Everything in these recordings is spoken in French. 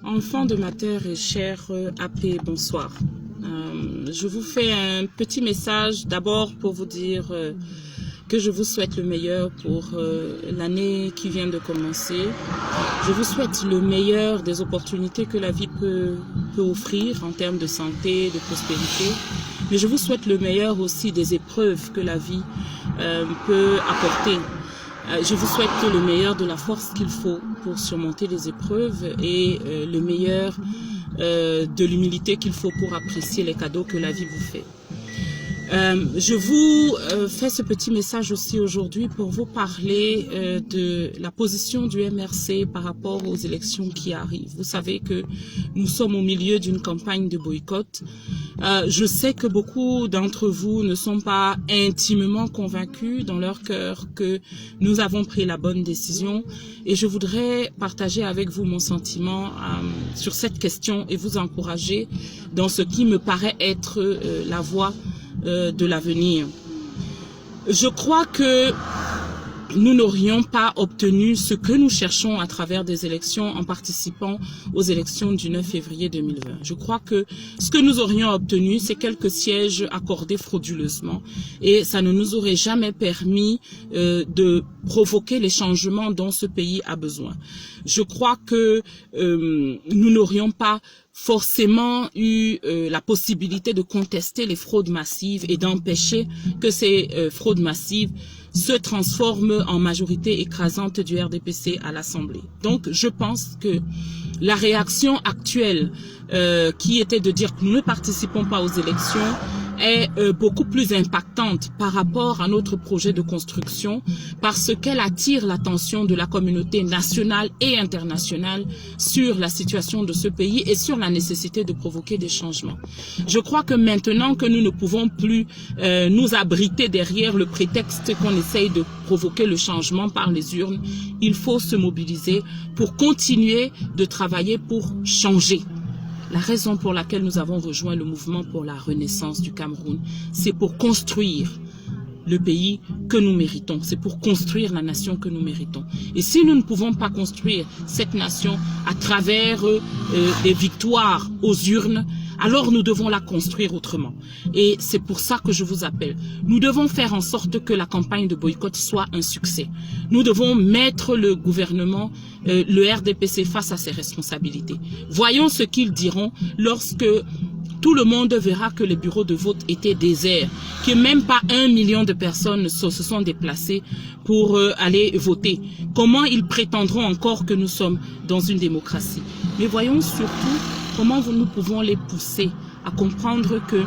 Enfants de ma terre et cher AP, bonsoir. Je vous fais un petit message d'abord pour vous dire que je vous souhaite le meilleur pour l'année qui vient de commencer. Je vous souhaite le meilleur des opportunités que la vie peut offrir en termes de santé, de prospérité. Mais je vous souhaite le meilleur aussi des épreuves que la vie peut apporter. Je vous souhaite le meilleur de la force qu'il faut pour surmonter les épreuves et le meilleur de l'humilité qu'il faut pour apprécier les cadeaux que la vie vous fait. Je vous fais ce petit message aussi aujourd'hui pour vous parler de la position du MRC par rapport aux élections qui arrivent. Vous savez que nous sommes au milieu d'une campagne de boycott. Je sais que beaucoup d'entre vous ne sont pas intimement convaincus dans leur cœur que nous avons pris la bonne décision et je voudrais partager avec vous mon sentiment sur cette question et vous encourager dans ce qui me paraît être la voie de l'avenir. Je crois que nous n'aurions pas obtenu ce que nous cherchons à travers des élections en participant aux élections du 9 février 2020. Je crois que ce que nous aurions obtenu, c'est quelques sièges accordés frauduleusement et ça ne nous aurait jamais permis de provoquer les changements dont ce pays a besoin. Je crois que nous n'aurions pas forcément eu la possibilité de contester les fraudes massives et d'empêcher que ces fraudes massives se transforment en majorité écrasante du RDPC à l'Assemblée. Donc, je pense que la réaction actuelle qui était de dire que nous ne participons pas aux élections est beaucoup plus impactante par rapport à notre projet de construction parce qu'elle attire l'attention de la communauté nationale et internationale sur la situation de ce pays et sur la nécessité de provoquer des changements. Je crois que maintenant que nous ne pouvons plus nous abriter derrière le prétexte qu'on essaye de provoquer le changement par les urnes, il faut se mobiliser pour continuer de travailler pour changer. La raison pour laquelle nous avons rejoint le mouvement pour la renaissance du Cameroun, c'est pour construire le pays que nous méritons. C'est pour construire la nation que nous méritons. Et si nous ne pouvons pas construire cette nation à travers des victoires aux urnes, alors nous devons la construire autrement. Et c'est pour ça que je vous appelle. Nous devons faire en sorte que la campagne de boycott soit un succès. Nous devons mettre le gouvernement, le RDPC face à ses responsabilités. Voyons ce qu'ils diront lorsque tout le monde verra que les bureaux de vote étaient déserts, que même pas 1 million de personnes se sont déplacées pour aller voter. Comment ils prétendront encore que nous sommes dans une démocratie? Mais voyons surtout comment nous pouvons les pousser à comprendre que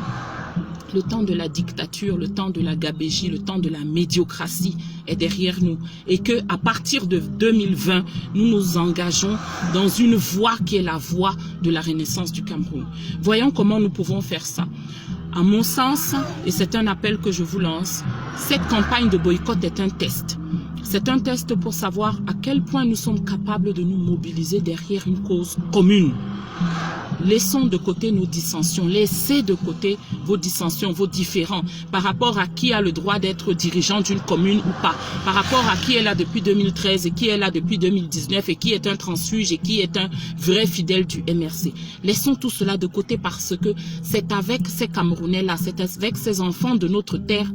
le temps de la dictature, le temps de la gabégie, le temps de la médiocratie est derrière nous et que à partir de 2020, nous nous engageons dans une voie qui est la voie de la renaissance du Cameroun. Voyons comment nous pouvons faire ça. À mon sens, et c'est un appel que je vous lance, cette campagne de boycott est un test. C'est un test pour savoir à quel point nous sommes capables de nous mobiliser derrière une cause commune. Laissons de côté nos dissensions, laissez de côté vos dissensions, vos différends par rapport à qui a le droit d'être dirigeant d'une commune ou pas, par rapport à qui est là depuis 2013 et qui est là depuis 2019 et qui est un transfuge et qui est un vrai fidèle du MRC. Laissons tout cela de côté parce que c'est avec ces Camerounais-là, c'est avec ces enfants de notre terre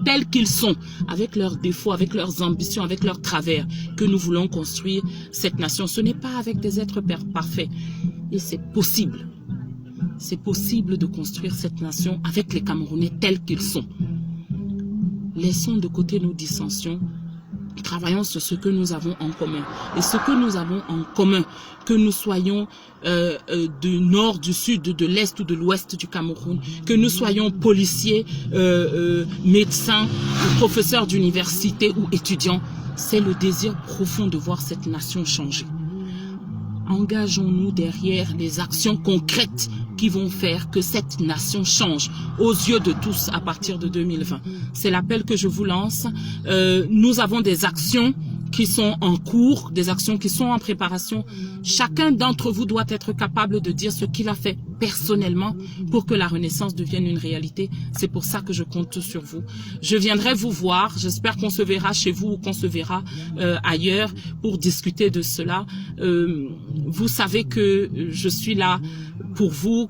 tels qu'ils sont, avec leurs défauts, avec leurs ambitions, avec leurs travers, que nous voulons construire cette nation. Ce n'est pas avec des êtres parfaits. Et c'est possible. C'est possible de construire cette nation avec les Camerounais tels qu'ils sont. Laissons de côté nos dissensions. Travaillons sur ce que nous avons en commun. Et ce que nous avons en commun, que nous soyons du nord, du sud, de l'est ou de l'ouest du Cameroun, que nous soyons policiers, médecins, professeurs d'université ou étudiants, c'est le désir profond de voir cette nation changer. Engageons-nous derrière les actions concrètes qui vont faire que cette nation change aux yeux de tous à partir de 2020. C'est l'appel que je vous lance. Nous avons des actions qui sont en cours, des actions qui sont en préparation. Chacun d'entre vous doit être capable de dire ce qu'il a fait personnellement pour que la Renaissance devienne une réalité. C'est pour ça que je compte sur vous. Je viendrai vous voir. J'espère qu'on se verra chez vous ou qu'on se verra ailleurs pour discuter de cela. Vous savez que je suis là pour vous,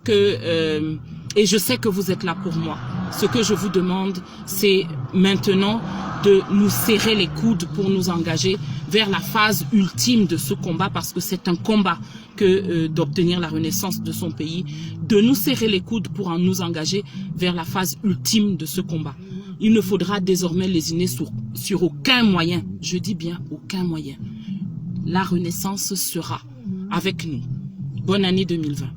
et je sais que vous êtes là pour moi. Ce que je vous demande, c'est maintenant de nous serrer les coudes pour nous engager vers la phase ultime de ce combat, parce que c'est un combat que d'obtenir la renaissance de son pays, de nous serrer les coudes pour nous engager vers la phase ultime de ce combat. Il ne faudra désormais lésiner sur aucun moyen, je dis bien aucun moyen. La renaissance sera avec nous. Bonne année 2020.